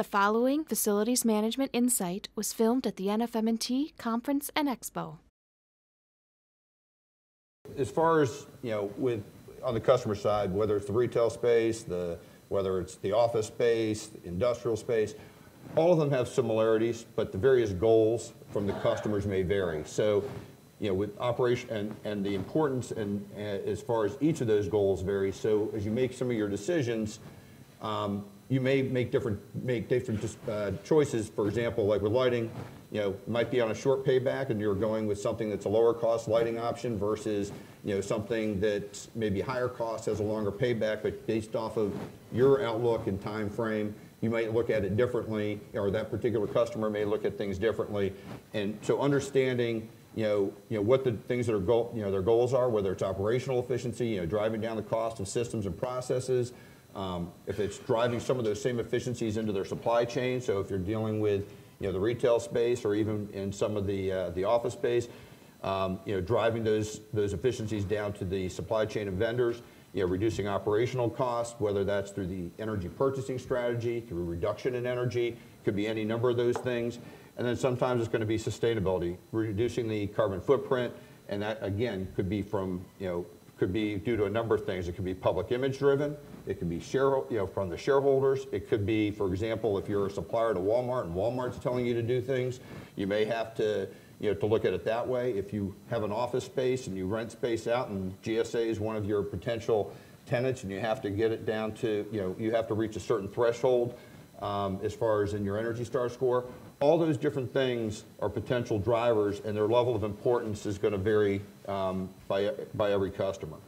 The following Facilities Management Insight was filmed at the NFM&T Conference and Expo. As far as, on the customer side, whether it's the retail space, whether it's the office space, the industrial space, all of them have similarities, but the various goals from the customers may vary. So, with operation and the importance and as far as each of those goals vary. So as you make some of your decisions, you may make different choices. For example, like with lighting, might be on a short payback, and you're going with something that's a lower cost lighting option versus something that may be higher cost, has a longer payback, but based off of your outlook and time frame, you might look at it differently, or that particular customer may look at things differently. And so understanding what the things that are their goals are, whether it's operational efficiency, driving down the cost of systems and processes. If it's driving some of those same efficiencies into their supply chain, so if you're dealing with the retail space or even in some of the office space, driving those efficiencies down to the supply chain of vendors, reducing operational costs, whether that's through the energy purchasing strategy, through reduction in energy, could be any number of those things. And then sometimes it's going to be sustainability, reducing the carbon footprint, and that again could be from could be due to a number of things. It could be public image driven. It could be from the shareholders. It could be, for example, if you're a supplier to Walmart and Walmart's telling you to do things, you may have to to look at it that way. If you have an office space and you rent space out and GSA is one of your potential tenants and you have to get it down to, you have to reach a certain threshold as far as in your Energy Star score. All those different things are potential drivers, and their level of importance is going to vary by every customer.